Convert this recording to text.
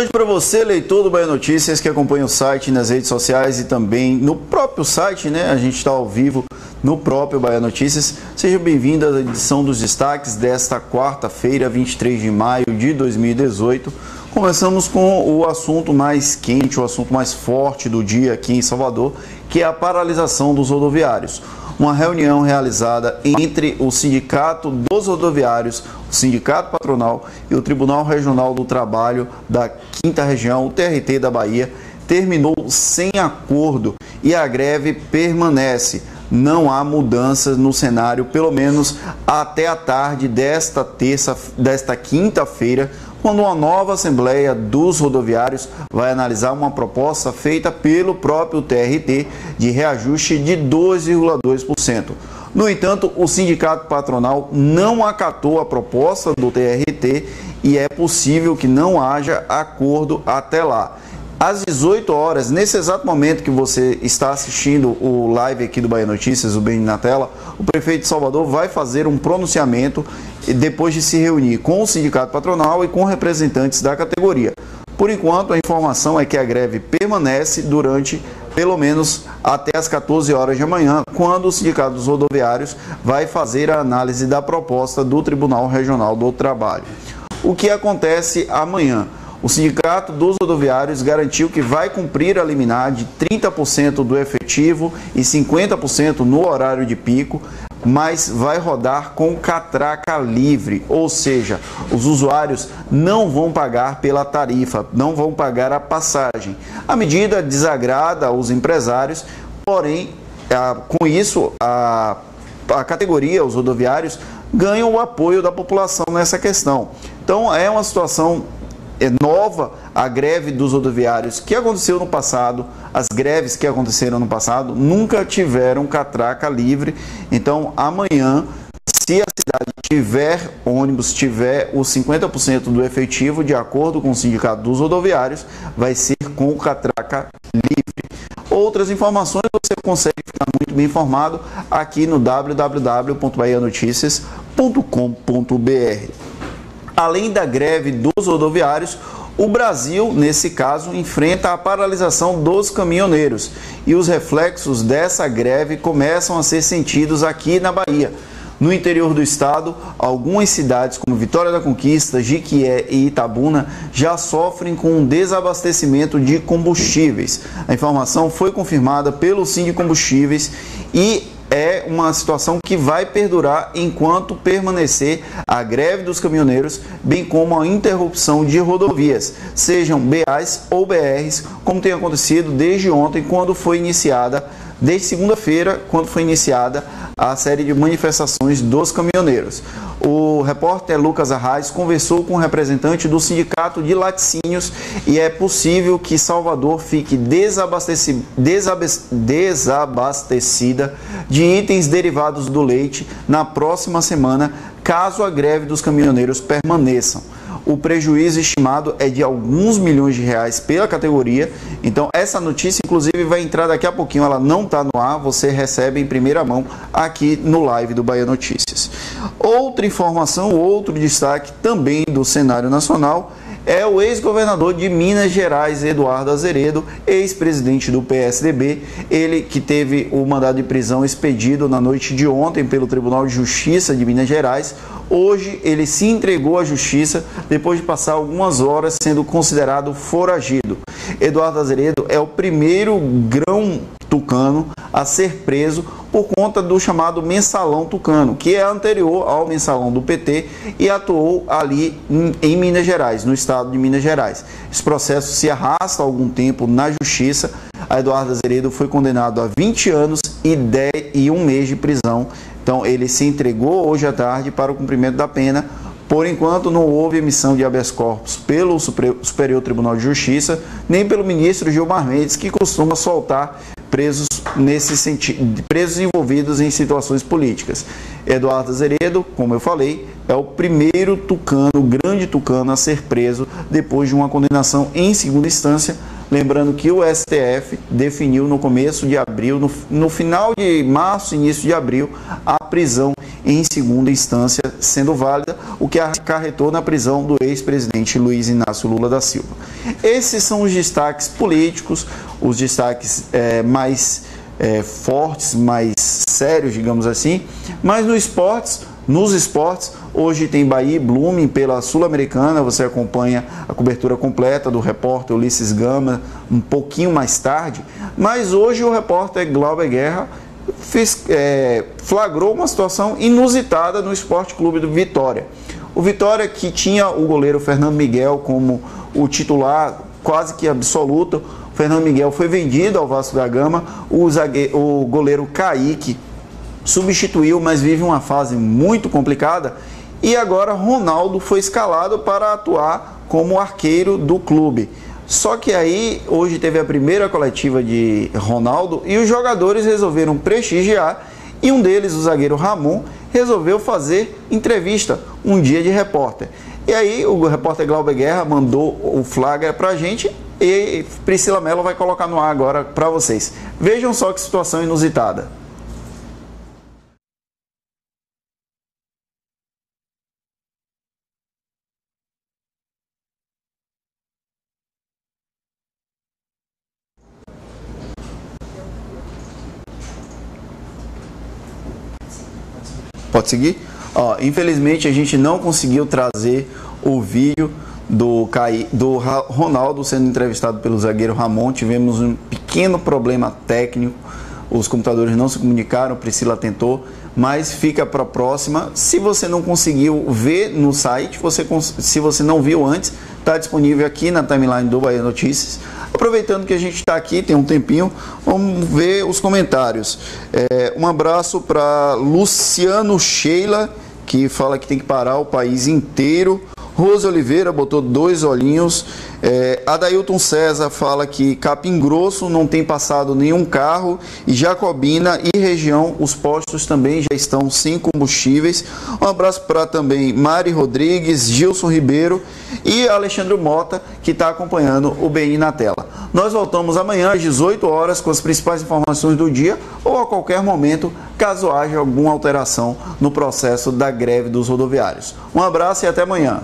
noite para você, leitor do Bahia Notícias, que acompanha o site nas redes sociais e também no próprio site, né? A gente está ao vivo no próprio Bahia Notícias. Seja bem-vindo à edição dos destaques desta quarta-feira, 23 de maio de 2018. Começamos com o assunto mais quente, o assunto mais forte do dia aqui em Salvador, que é a paralisação dos rodoviários. Uma reunião realizada entre o Sindicato dos Rodoviários, o Sindicato Patronal e o Tribunal Regional do Trabalho da 5ª Região, o TRT da Bahia, terminou sem acordo e a greve permanece. Não há mudanças no cenário, pelo menos até a tarde desta quinta-feira, quando uma nova Assembleia dos Rodoviários vai analisar uma proposta feita pelo próprio TRT de reajuste de 2,2%. No entanto, o Sindicato Patronal não acatou a proposta do TRT e é possível que não haja acordo até lá. Às 18 horas, nesse exato momento que você está assistindo o live aqui do Bahia Notícias, o Bem na Tela, o prefeito de Salvador vai fazer um pronunciamento depois de se reunir com o Sindicato Patronal e com representantes da categoria. Por enquanto, a informação é que a greve permanece durante pelo menos até as 14 horas de amanhã, quando o Sindicato dos Rodoviários vai fazer a análise da proposta do Tribunal Regional do Trabalho. O que acontece amanhã? O Sindicato dos Rodoviários garantiu que vai cumprir a liminar de 30% do efetivo e 50% no horário de pico, mas vai rodar com catraca livre, ou seja, os usuários não vão pagar pela tarifa, não vão pagar a passagem. A medida desagrada os empresários, porém, com isso, a categoria, os rodoviários, ganham o apoio da população nessa questão. Então, é uma situação nova a greve dos rodoviários que aconteceu no passado. As greves que aconteceram no passado nunca tiveram catraca livre. Então amanhã, se a cidade tiver ônibus, tiver os 50% do efetivo, de acordo com o Sindicato dos Rodoviários, vai ser com catraca livre. Outras informações você consegue ficar muito bem informado aqui no www.bahianoticias.com.br. Além da greve dos rodoviários, o Brasil, nesse caso, enfrenta a paralisação dos caminhoneiros e os reflexos dessa greve começam a ser sentidos aqui na Bahia. No interior do estado, algumas cidades como Vitória da Conquista, Jiquié e Itabuna já sofrem com um desabastecimento de combustíveis. A informação foi confirmada pelo Sindicombustíveis e é uma situação que vai perdurar enquanto permanecer a greve dos caminhoneiros, bem como a interrupção de rodovias, sejam BAs ou BRs, como tem acontecido desde ontem, desde segunda-feira, quando foi iniciada a série de manifestações dos caminhoneiros. O repórter Lucas Arraes conversou com o representante do Sindicato de Laticínios e é possível que Salvador fique desabastecida de itens derivados do leite na próxima semana, caso a greve dos caminhoneiros permaneça. O prejuízo estimado é de alguns milhões de reais pela categoria. Então essa notícia inclusive vai entrar daqui a pouquinho, ela não está no ar, você recebe em primeira mão aqui no live do Bahia Notícias. Outra informação, outro destaque também do cenário nacional é o ex-governador de Minas Gerais, Eduardo Azeredo, ex-presidente do PSDB, ele que teve o mandado de prisão expedido na noite de ontem pelo Tribunal de Justiça de Minas Gerais. Hoje ele se entregou à justiça depois de passar algumas horas sendo considerado foragido. Eduardo Azeredo é o primeiro grão tucano a ser preso por conta do chamado Mensalão Tucano, que é anterior ao Mensalão do PT e atuou ali em Minas Gerais, no estado de Minas Gerais. Esse processo se arrasta há algum tempo na justiça. A Eduardo Azeredo foi condenado a 20 anos e 1 mês de prisão. Então ele se entregou hoje à tarde para o cumprimento da pena. Por enquanto não houve emissão de habeas corpus pelo Superior Tribunal de Justiça, nem pelo ministro Gilmar Mendes, que costuma soltar presos nesse sentido, presos envolvidos em situações políticas. Eduardo Azeredo, como eu falei, é o primeiro tucano, grande tucano a ser preso depois de uma condenação em segunda instância. Lembrando que o STF definiu no começo de abril, no final de março, início de abril, a prisão em segunda instância sendo válida, o que acarretou na prisão do ex-presidente Luiz Inácio Lula da Silva. Esses são os destaques políticos, os destaques mais fortes, mais sérios, digamos assim, mas nos esportes, hoje tem Bahia e Blooming pela Sul-Americana, você acompanha a cobertura completa do repórter Ulisses Gama um pouquinho mais tarde, mas hoje o repórter Glauber Guerra flagrou uma situação inusitada no Esporte Clube do Vitória. O Vitória, que tinha o goleiro Fernando Miguel como o titular quase que absoluto, o Fernando Miguel foi vendido ao Vasco da Gama, o goleiro Kaique substituiu, mas vive uma fase muito complicada, e agora Ronaldo foi escalado para atuar como arqueiro do clube. Só que aí, hoje teve a primeira coletiva de Ronaldo e os jogadores resolveram prestigiar, e um deles, o zagueiro Ramon, resolveu fazer entrevista, um dia de repórter. E aí o repórter Glauber Guerra mandou o flagra pra gente e Priscila Mello vai colocar no ar agora para vocês. Vejam só que situação inusitada. Pode seguir? Infelizmente a gente não conseguiu trazer o vídeo do Ronaldo sendo entrevistado pelo zagueiro Ramon. Tivemos um pequeno problema técnico, os computadores não se comunicaram, Priscila tentou, mas fica para a próxima. Se você não conseguiu ver no site, se você não viu antes, está disponível aqui na timeline do Bahia Notícias. Aproveitando que a gente está aqui, tem um tempinho, vamos ver os comentários. Um abraço para Luciano Sheila, que fala que tem que parar o país inteiro. Rose Oliveira botou 2 olhinhos. Adailton César fala que Capim Grosso não tem passado nenhum carro, e Jacobina e região, os postos também já estão sem combustíveis. Um abraço para também Mari Rodrigues, Gilson Ribeiro e Alexandre Mota, que está acompanhando o BI na tela. Nós voltamos amanhã às 18 horas com as principais informações do dia, ou a qualquer momento, caso haja alguma alteração no processo da greve dos rodoviários. Um abraço e até amanhã.